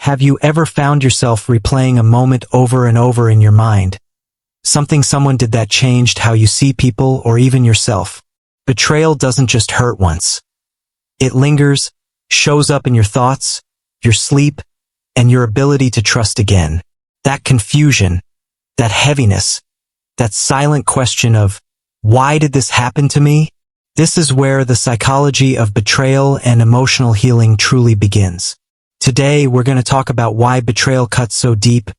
Have you ever found yourself replaying a moment over and over in your mind? Something someone did that changed how you see people or even yourself. Betrayal doesn't just hurt once. It lingers, shows up in your thoughts, your sleep, and your ability to trust again. That confusion, that heaviness, that silent question of, why did this happen to me? This is where the psychology of betrayal and emotional healing truly begins. Today, we're going to talk about why betrayal cuts so deep,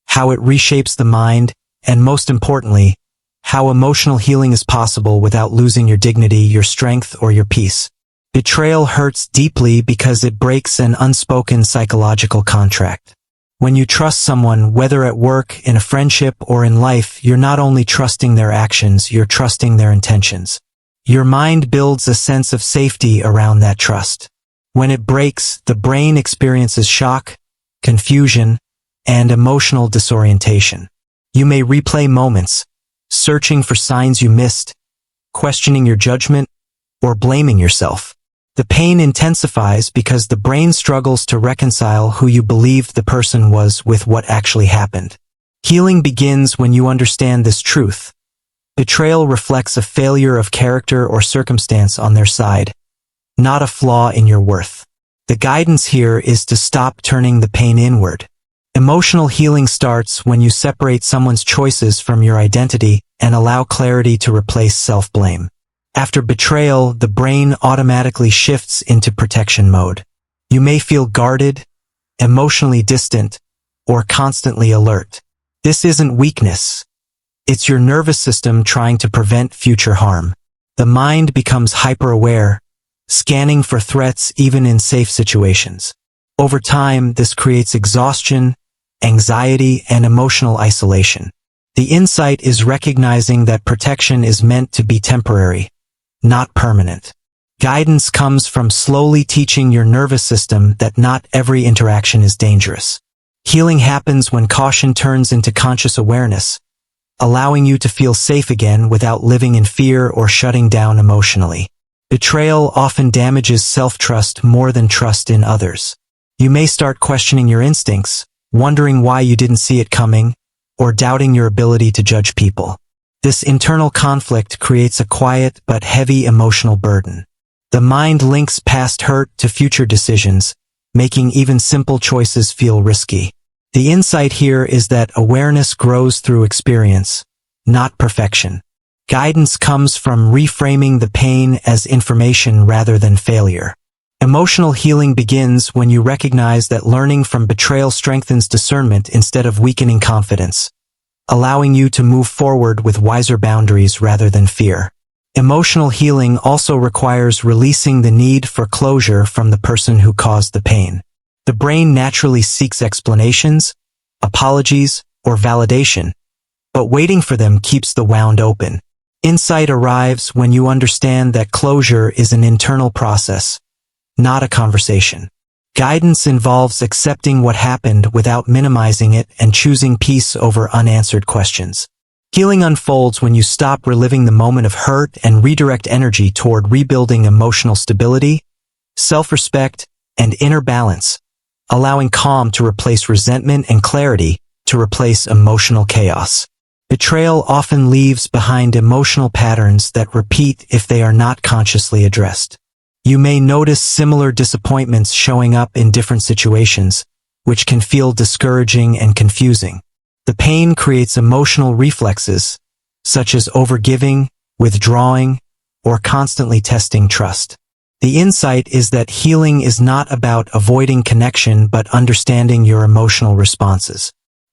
how it reshapes the mind, and most importantly, how emotional healing is possible without losing your dignity, your strength, or your peace. Betrayal hurts deeply because it breaks an unspoken psychological contract. When you trust someone, whether at work, in a friendship, or in life, you're not only trusting their actions, you're trusting their intentions. Your mind builds a sense of safety around that trust. When it breaks, the brain experiences shock, confusion, and emotional disorientation. You may replay moments, searching for signs you missed, questioning your judgment, or blaming yourself. The pain intensifies because the brain struggles to reconcile who you believed the person was with what actually happened. Healing begins when you understand this truth. Betrayal reflects a failure of character or circumstance on their side, not a flaw in your worth. The guidance here is to stop turning the pain inward. Emotional healing starts when you separate someone's choices from your identity and allow clarity to replace self-blame. After betrayal, the brain automatically shifts into protection mode. You may feel guarded, emotionally distant, or constantly alert. This isn't weakness. It's your nervous system trying to prevent future harm. The mind becomes hyper-aware, scanning for threats even in safe situations. Over time, this creates exhaustion, anxiety, and emotional isolation. The insight is recognizing that protection is meant to be temporary, not permanent. Guidance comes from slowly teaching your nervous system that not every interaction is dangerous. Healing happens when caution turns into conscious awareness, allowing you to feel safe again without living in fear or shutting down emotionally. Betrayal often damages self-trust more than trust in others. You may start questioning your instincts, wondering why you didn't see it coming, or doubting your ability to judge people. This internal conflict creates a quiet but heavy emotional burden. The mind links past hurt to future decisions, making even simple choices feel risky. The insight here is that awareness grows through experience, not perfection. Guidance comes from reframing the pain as information rather than failure. Emotional healing begins when you recognize that learning from betrayal strengthens discernment instead of weakening confidence, allowing you to move forward with wiser boundaries rather than fear. Emotional healing also requires releasing the need for closure from the person who caused the pain. The brain naturally seeks explanations, apologies, or validation, but waiting for them keeps the wound open. Insight arrives when you understand that closure is an internal process, not a conversation. Guidance involves accepting what happened without minimizing it and choosing peace over unanswered questions. Healing unfolds when you stop reliving the moment of hurt and redirect energy toward rebuilding emotional stability, self-respect, and inner balance, allowing calm to replace resentment and clarity to replace emotional chaos. Betrayal often leaves behind emotional patterns that repeat if they are not consciously addressed. You may notice similar disappointments showing up in different situations, which can feel discouraging and confusing. The pain creates emotional reflexes, such as overgiving, withdrawing, or constantly testing trust. The insight is that healing is not about avoiding connection but understanding your emotional responses.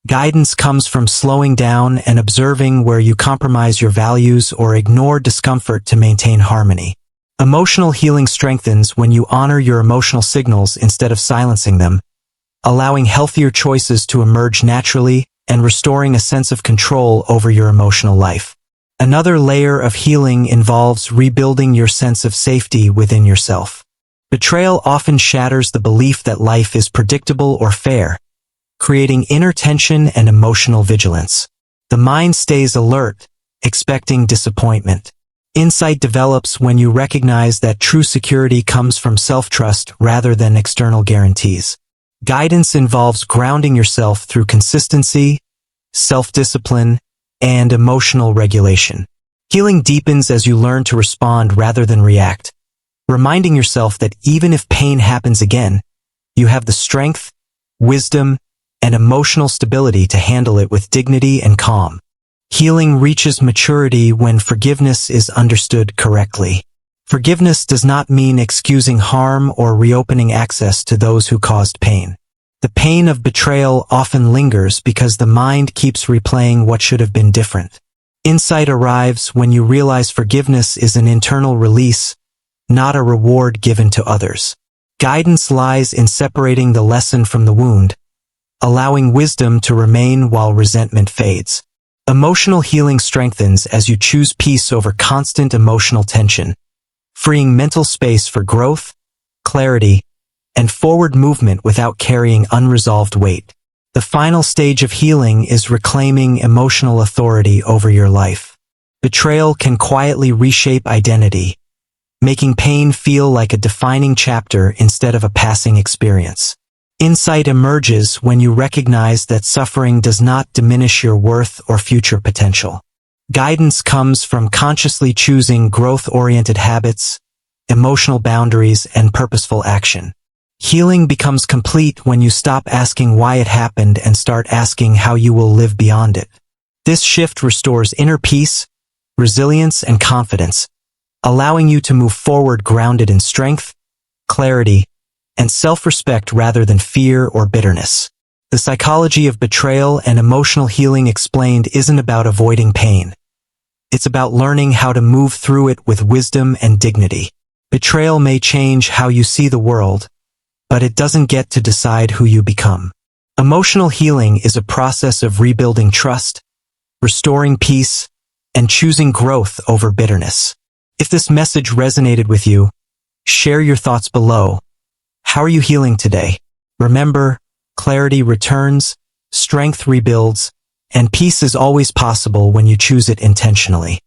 Guidance comes from slowing down and observing where you compromise your values or ignore discomfort to maintain harmony. Emotional healing strengthens when you honor your emotional signals instead of silencing them, allowing healthier choices to emerge naturally and restoring a sense of control over your emotional life. Another layer of healing involves rebuilding your sense of safety within yourself. Betrayal often shatters the belief that life is predictable or fair, creating inner tension and emotional vigilance. The mind stays alert, expecting disappointment. Insight develops when you recognize that true security comes from self-trust rather than external guarantees. Guidance involves grounding yourself through consistency, self-discipline, and emotional regulation. Healing deepens as you learn to respond rather than react, reminding yourself that even if pain happens again, you have the strength, wisdom, and emotional stability to handle it with dignity and calm. Healing reaches maturity when forgiveness is understood correctly. Forgiveness does not mean excusing harm or reopening access to those who caused pain. The pain of betrayal often lingers because the mind keeps replaying what should have been different. Insight arrives when you realize forgiveness is an internal release, not a reward given to others. Guidance lies in separating the lesson from the wound, allowing wisdom to remain while resentment fades. Emotional healing strengthens as you choose peace over constant emotional tension, freeing mental space for growth, clarity, and forward movement without carrying unresolved weight. The final stage of healing is reclaiming emotional authority over your life. Betrayal can quietly reshape identity, making pain feel like a defining chapter instead of a passing experience. Insight emerges when you recognize that suffering does not diminish your worth or future potential. Guidance comes from consciously choosing growth-oriented habits, emotional boundaries, and purposeful action. Healing becomes complete when you stop asking why it happened and start asking how you will live beyond it. This shift restores inner peace, resilience, and confidence, allowing you to move forward grounded in strength, clarity, and self-respect rather than fear or bitterness. The psychology of betrayal and emotional healing explained isn't about avoiding pain. It's about learning how to move through it with wisdom and dignity. Betrayal may change how you see the world, but it doesn't get to decide who you become. Emotional healing is a process of rebuilding trust, restoring peace, and choosing growth over bitterness. If this message resonated with you, share your thoughts below. How are you healing today? Remember, clarity returns, strength rebuilds, and peace is always possible when you choose it intentionally.